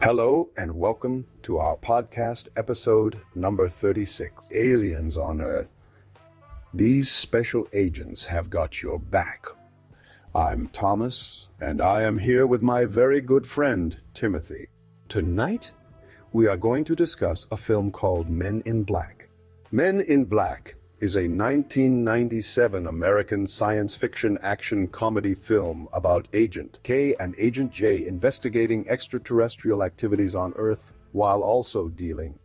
Hello and welcome to our podcast episode number 36, Aliens on Earth. These special agents have got your back. I'm Thomas, and I am here with my very good friend, Timothy. Tonight, we are going to discuss a film called Men in Black. Men in Black is a 1997 American science fiction action comedy film about Agent K and Agent J investigating extraterrestrial activities on Earth while also dealing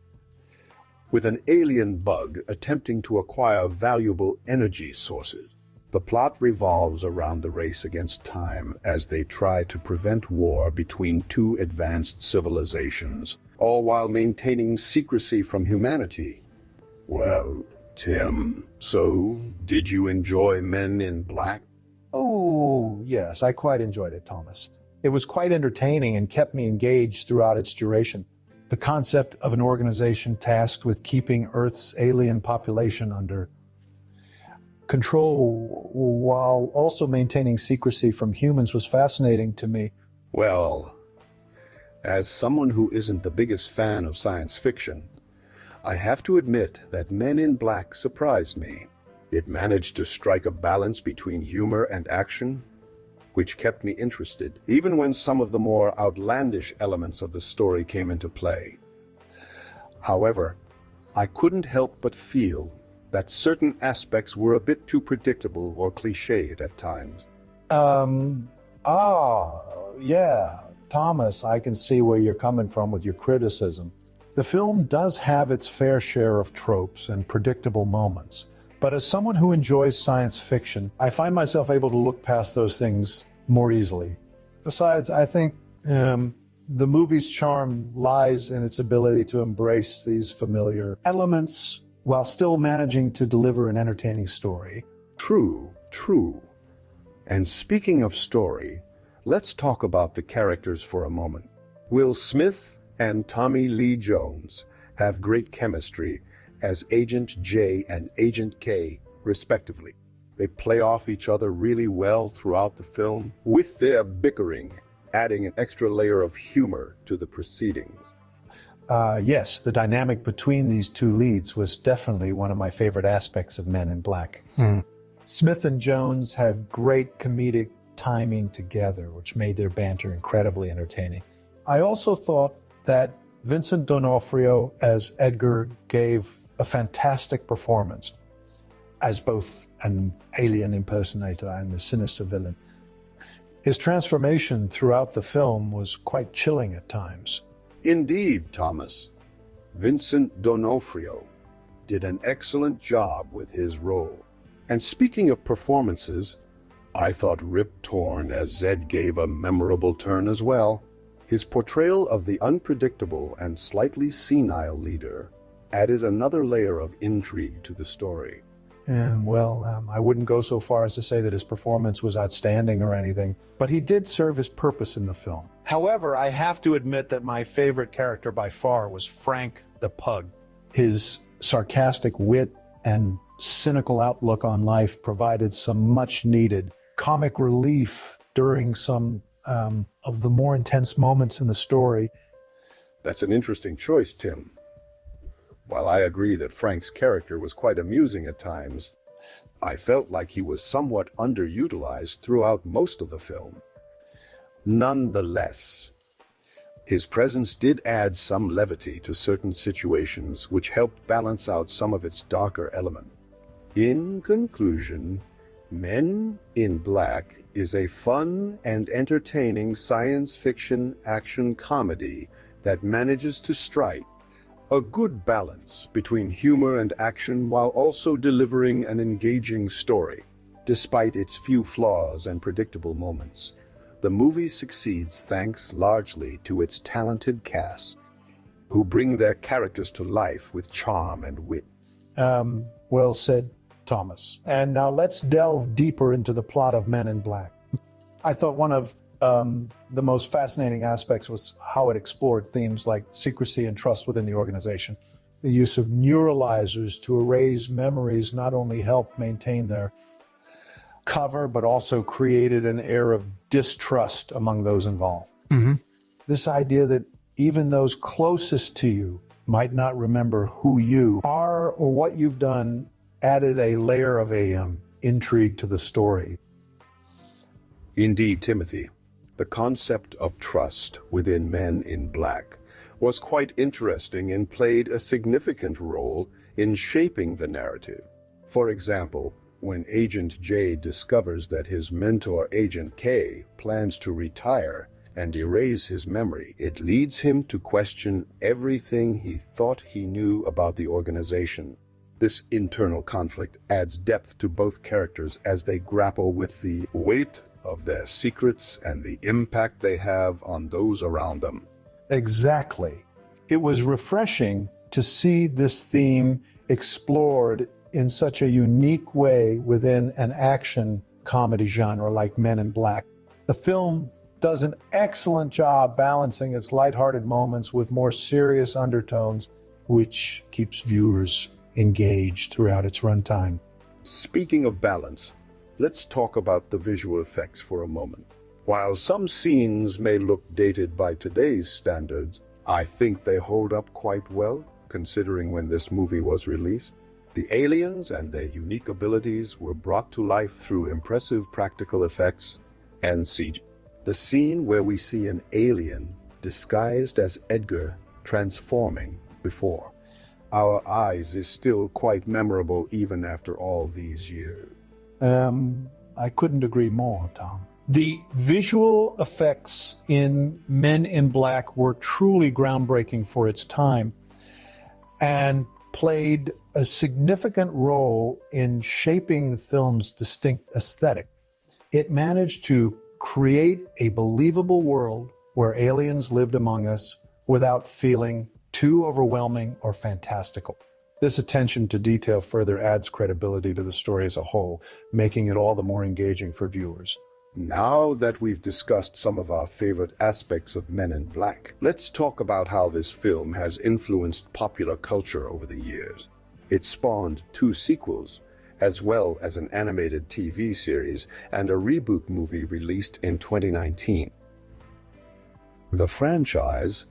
with an alien bug attempting to acquire valuable energy sources. The plot revolves around the race against time as they try to prevent war between two advanced civilizations, all while maintaining secrecy from humanity. Well, Tim, so did you enjoy Men in Black? Oh, yes, I quite enjoyed it, Thomas. It was quite entertaining and kept me engaged throughout its duration. The concept of an organization tasked with keeping Earth's alien population under control while also maintaining secrecy from humans was fascinating to me. Well, as someone who isn't the biggest fan of science fiction, I have to admit that Men in Black surprised me. It managed to strike a balance between humor and action, which kept me interested, even when some of the more outlandish elements of the story came into play. However, I couldn't help but feel that certain aspects were a bit too predictable or cliched at times. Yeah, Thomas, I can see where you're coming from with your criticism. The film does have its fair share of tropes and predictable moments, but as someone who enjoys science fiction, I find myself able to look past those things more easily. Besides, I think the movie's charm lies in its ability to embrace these familiar elements while still managing to deliver an entertaining story. True. And speaking of story, let's talk about the characters for a moment. Will Smith and Tommy Lee Jones have great chemistry as Agent J and Agent K, respectively. They play off each other really well throughout the film, with their bickering adding an extra layer of humor to the proceedings. Yes, the dynamic between these two leads was definitely one of my favorite aspects of Men in Black. Smith and Jones have great comedic timing together, which made their banter incredibly entertaining. I also thought that Vincent D'Onofrio as Edgar gave a fantastic performance as both an alien impersonator and a sinister villain. His transformation throughout the film was quite chilling at times. Indeed, Thomas. Vincent D'Onofrio did an excellent job with his role. And speaking of performances, I thought Rip Torn as Zed gave a memorable turn as well. His portrayal of the unpredictable and slightly senile leader added another layer of intrigue to the story. I wouldn't go so far as to say that his performance was outstanding or anything, but he did serve his purpose in the film. However, I have to admit that my favorite character by far was Frank the Pug. His sarcastic wit and cynical outlook on life provided some much-needed comic relief during some of the more intense moments in the story. That's an interesting choice, Tim. While I agree that Frank's character was quite amusing at times, I felt like he was somewhat underutilized throughout most of the film. Nonetheless, his presence did add some levity to certain situations, which helped balance out some of its darker elements. In conclusion, Men in Black is a fun and entertaining science fiction action comedy that manages to strike a good balance between humor and action while also delivering an engaging story. Despite its few flaws and predictable moments, the movie succeeds thanks largely to its talented cast, who bring their characters to life with charm and wit. Well said, Thomas. And now let's delve deeper into the plot of Men in Black. I thought one of the most fascinating aspects was how it explored themes like secrecy and trust within the organization. The use of neuralizers to erase memories not only helped maintain their cover, but also created an air of distrust among those involved. This idea that even those closest to you might not remember who you are or what you've done, added a layer of intrigue to the story. Indeed, Timothy, the concept of trust within Men in Black was quite interesting and played a significant role in shaping the narrative. For example, when Agent J discovers that his mentor, Agent K, plans to retire and erase his memory, it leads him to question everything he thought he knew about the organization. This internal conflict adds depth to both characters as they grapple with the weight of their secrets and the impact they have on those around them. Exactly. It was refreshing to see this theme explored in such a unique way within an action comedy genre like Men in Black. The film does an excellent job balancing its lighthearted moments with more serious undertones, which keeps viewers engaged throughout its runtime. Speaking of balance, let's talk about the visual effects for a moment. While some scenes may look dated by today's standards, I think they hold up quite well, considering when this movie was released. The aliens and their unique abilities were brought to life through impressive practical effects and CG. The scene where we see an alien disguised as Edgar transforming before our eyes is still quite memorable even after all these years. I couldn't agree more, Tom. The visual effects in Men in Black were truly groundbreaking for its time and played a significant role in shaping the film's distinct aesthetic. It managed to create a believable world where aliens lived among us without feeling too overwhelming or fantastical. This attention to detail further adds credibility to the story as a whole, making it all the more engaging for viewers. Now that we've discussed some of our favorite aspects of Men in Black, let's talk about how this film has influenced popular culture over the years. It spawned 2 sequels, as well as an animated TV series and a reboot movie released in 2019. The franchise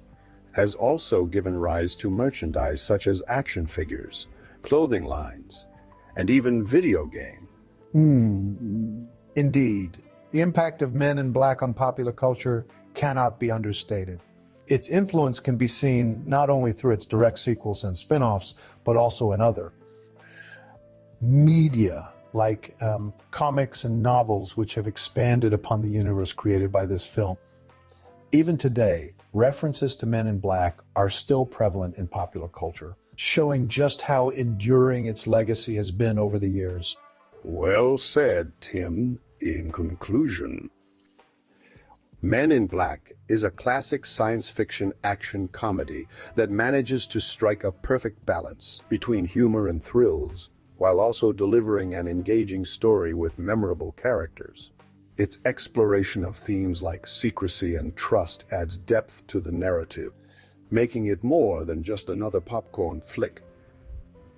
has also given rise to merchandise such as action figures, clothing lines, and even video games. Indeed. The impact of Men in Black on popular culture cannot be understated. Its influence can be seen not only through its direct sequels and spin-offs, but also in other media, like comics and novels, which have expanded upon the universe created by this film. Even today, references to Men in Black are still prevalent in popular culture, showing just how enduring its legacy has been over the years. Well said, Tim. In conclusion, Men in Black is a classic science fiction action comedy that manages to strike a perfect balance between humor and thrills, while also delivering an engaging story with memorable characters. Its exploration of themes like secrecy and trust adds depth to the narrative, making it more than just another popcorn flick.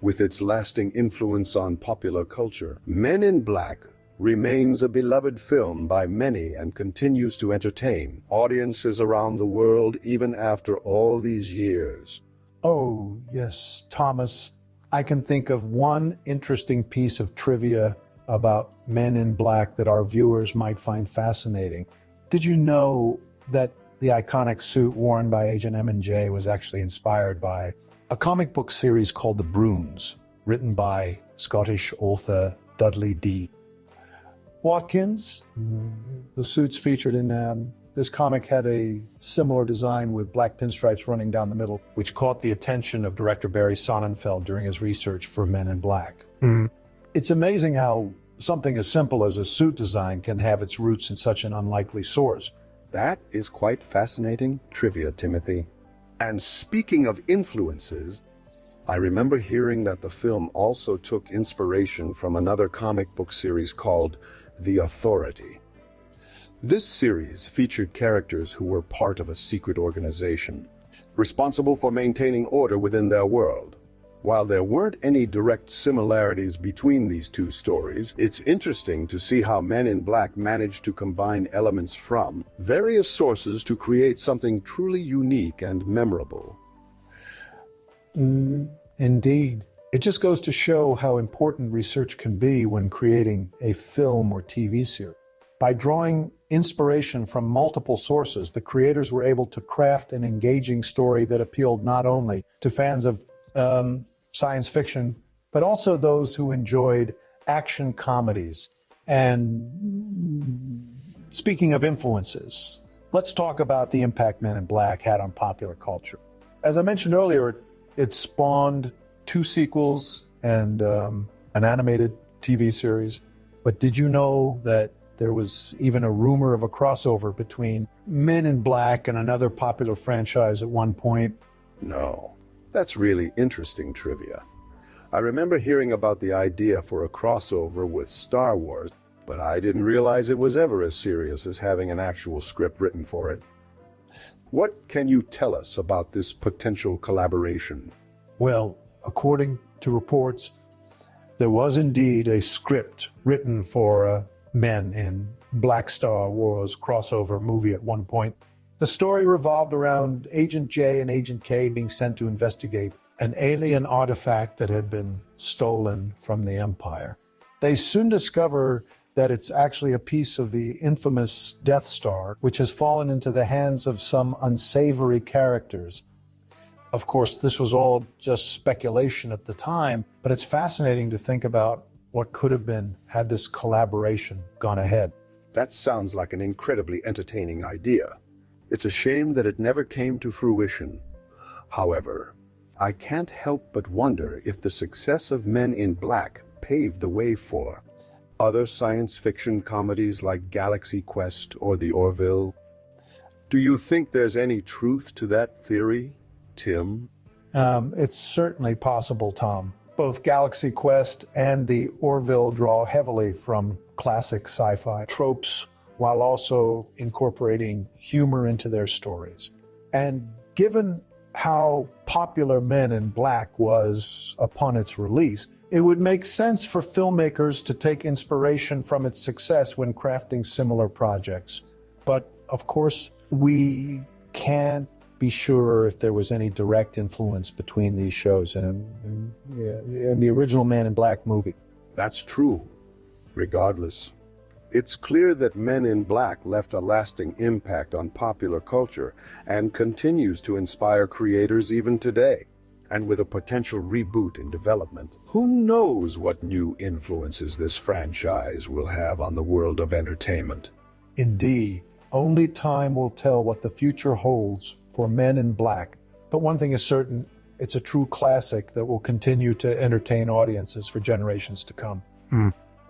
With its lasting influence on popular culture, Men in Black remains a beloved film by many and continues to entertain audiences around the world even after all these years. Oh, yes, Thomas. I can think of one interesting piece of trivia about Men in Black that our viewers might find fascinating. Did you know that the iconic suit worn by Agent M&J was actually inspired by a comic book series called The Bruins, written by Scottish author Dudley D. Watkins? The suits featured in this comic had a similar design with black pinstripes running down the middle, which caught the attention of director Barry Sonnenfeld during his research for Men in Black. It's amazing how something as simple as a suit design can have its roots in such an unlikely source. That is quite fascinating trivia, Timothy. And speaking of influences, I remember hearing that the film also took inspiration from another comic book series called The Authority. This series featured characters who were part of a secret organization, responsible for maintaining order within their world. While there weren't any direct similarities between these two stories, it's interesting to see how Men in Black managed to combine elements from various sources to create something truly unique and memorable. Indeed. It just goes to show how important research can be when creating a film or TV series. By drawing inspiration from multiple sources, the creators were able to craft an engaging story that appealed not only to fans of science fiction, but also those who enjoyed action comedies. And speaking of influences, let's talk about the impact Men in Black had on popular culture. As I mentioned earlier, it spawned 2 sequels and an animated TV series. But did you know that there was even a rumor of a crossover between Men in Black and another popular franchise at one point? No. That's really interesting trivia. I remember hearing about the idea for a crossover with Star Wars, but I didn't realize it was ever as serious as having an actual script written for it. What can you tell us about this potential collaboration? Well, according to reports, there was indeed a script written for a Men in Black Star Wars crossover movie at one point. The story revolved around Agent J and Agent K being sent to investigate an alien artifact that had been stolen from the Empire. They soon discover that it's actually a piece of the infamous Death Star, which has fallen into the hands of some unsavory characters. Of course, this was all just speculation at the time, but it's fascinating to think about what could have been had this collaboration gone ahead. That sounds like an incredibly entertaining idea. It's a shame that it never came to fruition. However, I can't help but wonder if the success of Men in Black paved the way for other science fiction comedies like Galaxy Quest or The Orville. Do you think there's any truth to that theory, Tim? It's certainly possible, Tom. Both Galaxy Quest and The Orville draw heavily from classic sci-fi tropes, while also incorporating humor into their stories. And given how popular Men in Black was upon its release, it would make sense for filmmakers to take inspiration from its success when crafting similar projects. But of course, we can't be sure if there was any direct influence between these shows and the original Man in Black movie. That's true. Regardless, it's clear that Men in Black left a lasting impact on popular culture and continues to inspire creators even today. And with a potential reboot in development, who knows what new influences this franchise will have on the world of entertainment? Indeed, only time will tell what the future holds for Men in Black. But one thing is certain, it's a true classic that will continue to entertain audiences for generations to come.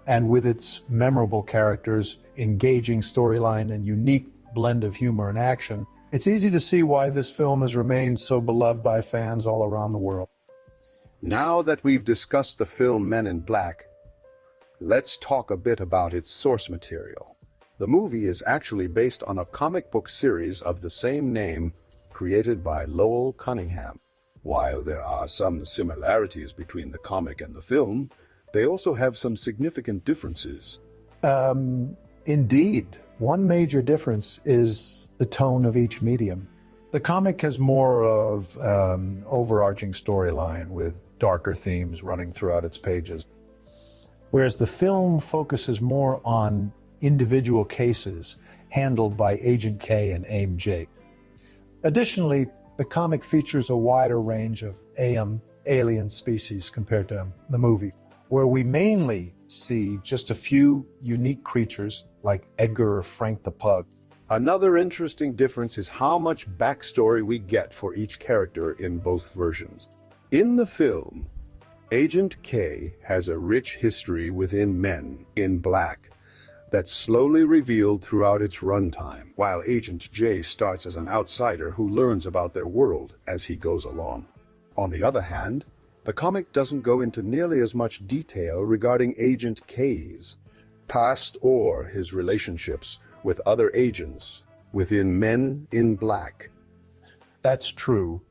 And with its memorable characters, engaging storyline, and unique blend of humor and action, it's easy to see why this film has remained so beloved by fans all around the world. Now that we've discussed the film Men in Black, let's talk a bit about its source material. The movie is actually based on a comic book series of the same name created by Lowell Cunningham. While there are some similarities between the comic and the film, they also have some significant differences. Indeed. One major difference is the tone of each medium. The comic has more of an overarching storyline with darker themes running throughout its pages, whereas the film focuses more on individual cases handled by Agent K and Aim J. Additionally, the comic features a wider range of alien species compared to the movie, where we mainly see just a few unique creatures like Edgar or Frank the Pug. Another interesting difference is how much backstory we get for each character in both versions. In the film, Agent K has a rich history within Men in Black that's slowly revealed throughout its runtime, while Agent J starts as an outsider who learns about their world as he goes along. On the other hand, the comic doesn't go into nearly as much detail regarding Agent K's past or his relationships with other agents within Men in Black. That's true.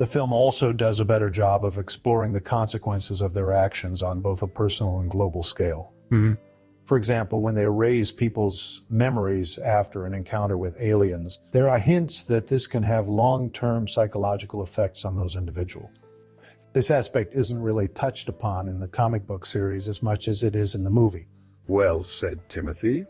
The film also does a better job of exploring the consequences of their actions on both a personal and global scale. For example, when they erase people's memories after an encounter with aliens, there are hints that this can have long-term psychological effects on those individuals. This aspect isn't really touched upon in the comic book series as much as it is in the movie. Well said, Timothy.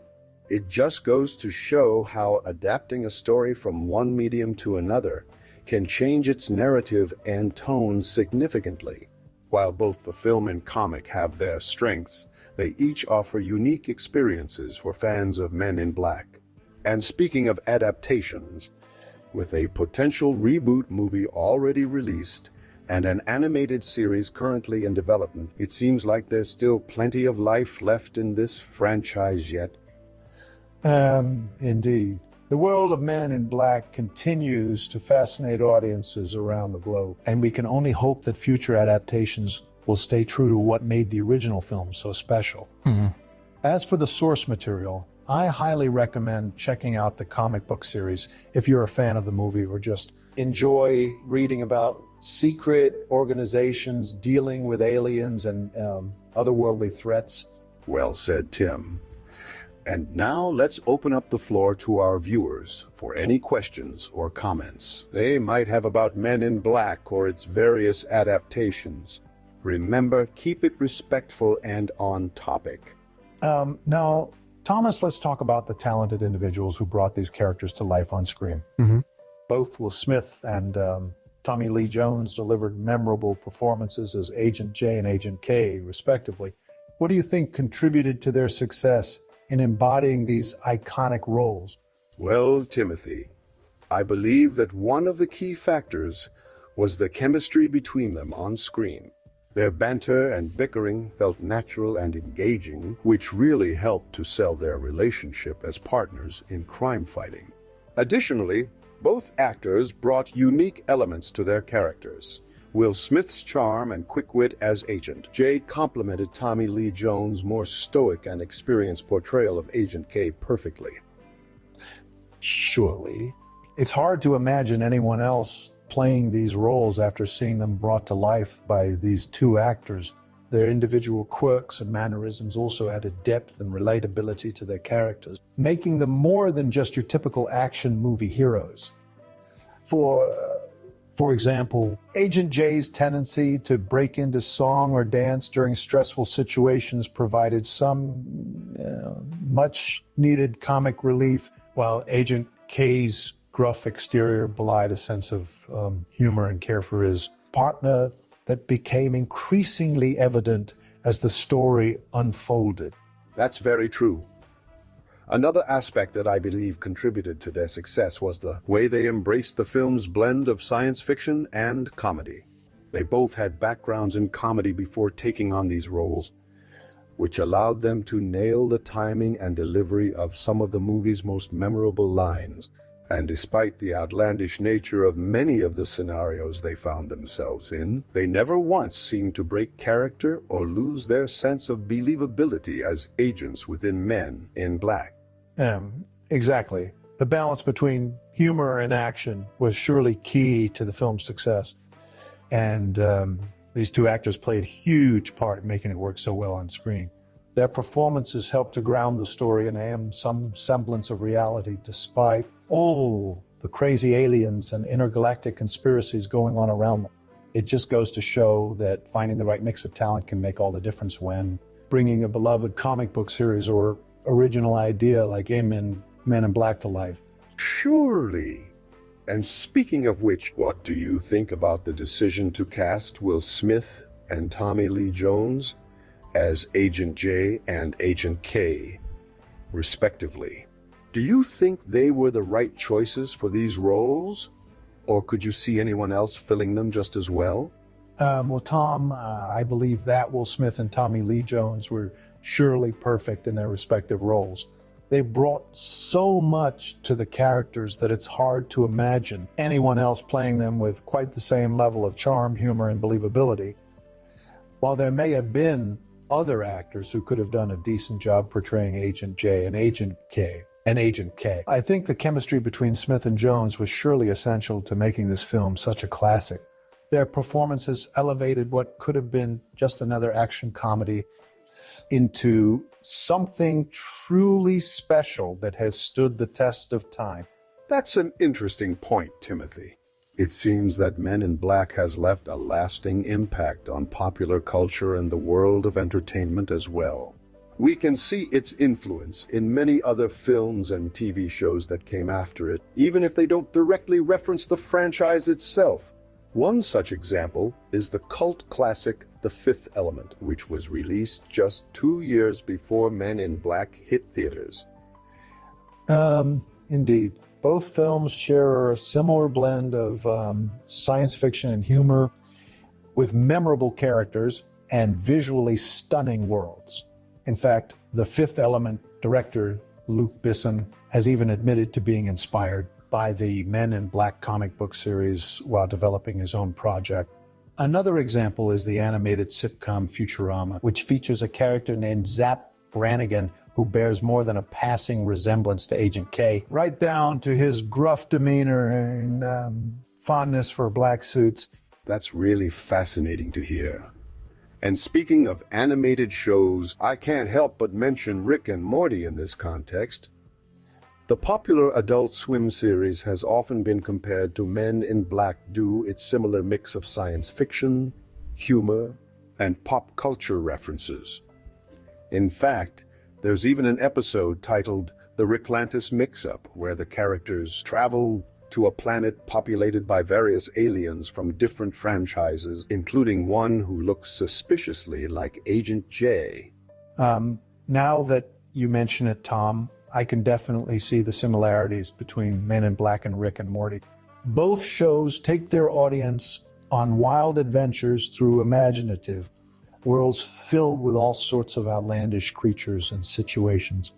It just goes to show how adapting a story from one medium to another can change its narrative and tone significantly. While both the film and comic have their strengths, they each offer unique experiences for fans of Men in Black. And speaking of adaptations, with a potential reboot movie already released and an animated series currently in development, it seems like there's still plenty of life left in this franchise yet. Indeed. The world of Men in Black continues to fascinate audiences around the globe, and we can only hope that future adaptations will stay true to what made the original film so special. As for the source material, I highly recommend checking out the comic book series if you're a fan of the movie or just enjoy reading about secret organizations dealing with aliens and otherworldly threats. Well said, Tim. And now let's open up the floor to our viewers for any questions or comments they might have about Men in Black or its various adaptations. Remember, keep it respectful and on topic. Now, Thomas, let's talk about the talented individuals who brought these characters to life on screen. Both Will Smith and Tommy Lee Jones delivered memorable performances as Agent J and Agent K, respectively. What do you think contributed to their success in embodying these iconic roles? Well, Timothy, I believe that one of the key factors was the chemistry between them on screen. Their banter and bickering felt natural and engaging, which really helped to sell their relationship as partners in crime fighting. Additionally, both actors brought unique elements to their characters. Will Smith's charm and quick wit as Agent J complemented Tommy Lee Jones' more stoic and experienced portrayal of Agent K perfectly. Surely. It's hard to imagine anyone else playing these roles after seeing them brought to life by these two actors. Their individual quirks and mannerisms also added depth and relatability to their characters, making them more than just your typical action movie heroes. For example, Agent J's tendency to break into song or dance during stressful situations provided some much-needed comic relief, while Agent K's gruff exterior belied a sense of humor and care for his partner that became increasingly evident as the story unfolded. That's very true. Another aspect that I believe contributed to their success was the way they embraced the film's blend of science fiction and comedy. They both had backgrounds in comedy before taking on these roles, which allowed them to nail the timing and delivery of some of the movie's most memorable lines. And despite the outlandish nature of many of the scenarios they found themselves in, they never once seemed to break character or lose their sense of believability as agents within Men in Black. Exactly. The balance between humor and action was surely key to the film's success. And these two actors played a huge part in making it work so well on screen. Their performances helped to ground the story and some semblance of reality despite all the crazy aliens and intergalactic conspiracies going on around them. It just goes to show that finding the right mix of talent can make all the difference when bringing a beloved comic book series or original idea like Men in Black to life. Surely. And speaking of which, what do you think about the decision to cast Will Smith and Tommy Lee Jones as Agent J and Agent K, respectively? Do you think they were the right choices for these roles? Or could you see anyone else filling them just as well? Well, Tom, I believe that Will Smith and Tommy Lee Jones were surely perfect in their respective roles. They brought so much to the characters that it's hard to imagine anyone else playing them with quite the same level of charm, humor, and believability. While there may have been other actors who could have done a decent job portraying Agent J and Agent K, I think the chemistry between Smith and Jones was surely essential to making this film such a classic. Their performances elevated what could have been just another action comedy into something truly special that has stood the test of time. That's an interesting point, Timothy. It seems that Men in Black has left a lasting impact on popular culture and the world of entertainment as well. We can see its influence in many other films and TV shows that came after it, even if they don't directly reference the franchise itself. One such example is the cult classic The Fifth Element, which was released just 2 years before Men in Black hit theaters. Indeed. Both films share a similar blend of science fiction and humor with memorable characters and visually stunning worlds. In fact, The Fifth Element director Luc Besson has even admitted to being inspired by the Men in Black comic book series while developing his own project. Another example is the animated sitcom Futurama, which features a character named Zap Brannigan who bears more than a passing resemblance to Agent K, right down to his gruff demeanor and fondness for black suits. That's really fascinating to hear. And speaking of animated shows, I can't help but mention Rick and Morty in this context. The popular Adult Swim series has often been compared to Men in Black due to its similar mix of science fiction, humor, and pop culture references. In fact, there's even an episode titled The Ricklantis Mix-Up, where the characters travel to a planet populated by various aliens from different franchises, including one who looks suspiciously like Agent J. Now that you mention it, Tom, I can definitely see the similarities between Men in Black and Rick and Morty. Both shows take their audience on wild adventures through imaginative worlds filled with all sorts of outlandish creatures and situations.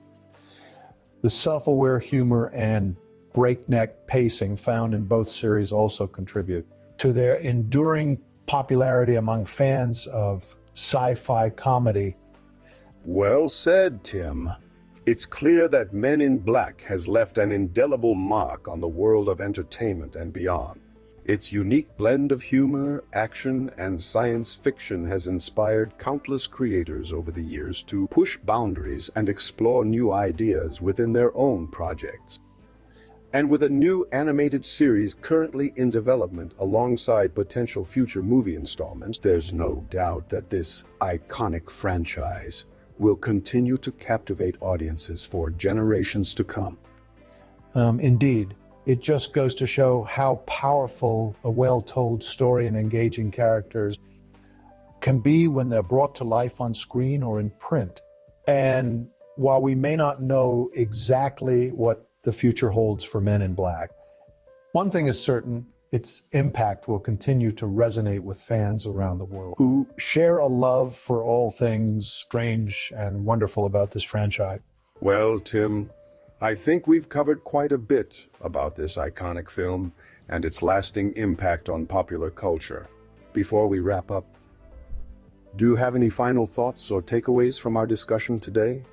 The self-aware humor and breakneck pacing found in both series also contribute to their enduring popularity among fans of sci-fi comedy. Well said, Tim. It's clear that Men in Black has left an indelible mark on the world of entertainment and beyond. Its unique blend of humor, action, and science fiction has inspired countless creators over the years to push boundaries and explore new ideas within their own projects. And with a new animated series currently in development alongside potential future movie installments, there's no doubt that this iconic franchise will continue to captivate audiences for generations to come. Indeed, it just goes to show how powerful a well-told story and engaging characters can be when they're brought to life on screen or in print. And while we may not know exactly what the future holds for Men in Black, one thing is certain: its impact will continue to resonate with fans around the world who share a love for all things strange and wonderful about this franchise. Well, Tim, I think we've covered quite a bit about this iconic film and its lasting impact on popular culture. Before we wrap up, do you have any final thoughts or takeaways from our discussion today?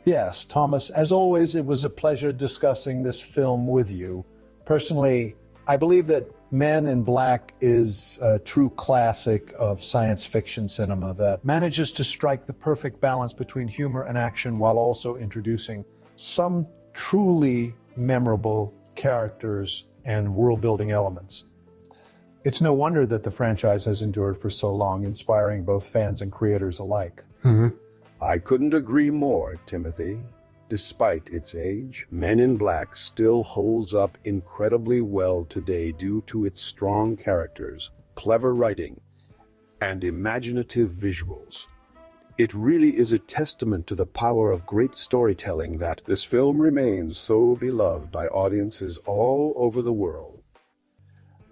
Yes, Thomas, as always, it was a pleasure discussing this film with you. Personally, I believe that Men in Black is a true classic of science fiction cinema that manages to strike the perfect balance between humor and action while also introducing some truly memorable characters and world-building elements. It's no wonder that the franchise has endured for so long, inspiring both fans and creators alike. I couldn't agree more, Timothy. Despite its age, Men in Black still holds up incredibly well today due to its strong characters, clever writing, and imaginative visuals. It really is a testament to the power of great storytelling that this film remains so beloved by audiences all over the world.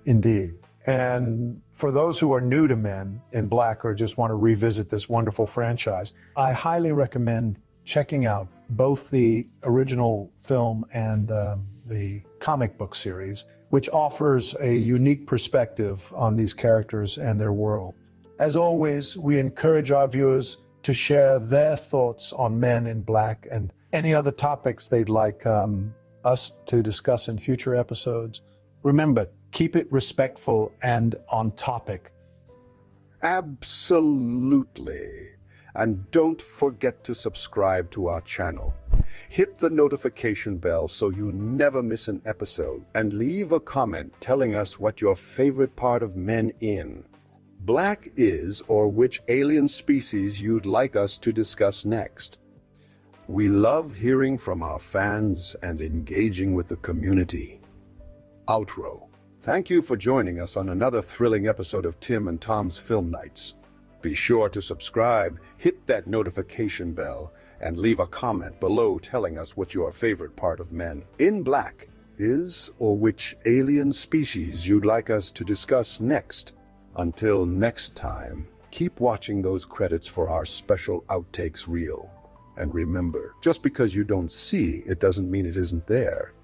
Indeed. And for those who are new to Men in Black or just want to revisit this wonderful franchise, I highly recommend checking out both the original film and the comic book series, which offers a unique perspective on these characters and their world. As always, we encourage our viewers to share their thoughts on Men in Black and any other topics they'd like us to discuss in future episodes. Remember, Keep it respectful and on topic. Absolutely. And don't forget to subscribe to our channel. Hit the notification bell so you never miss an episode, and leave a comment telling us what your favorite part of Men in Black is, or which alien species you'd like us to discuss next. We love hearing from our fans and engaging with the community. Outro. Thank you for joining us on another thrilling episode of Tim and Tom's Film Nights. Be sure to subscribe, hit that notification bell, and leave a comment below telling us what your favorite part of Men in Black is, or which alien species you'd like us to discuss next. Until next time, keep watching those credits for our special outtakes reel. And remember, just because you don't see, it doesn't mean it isn't there.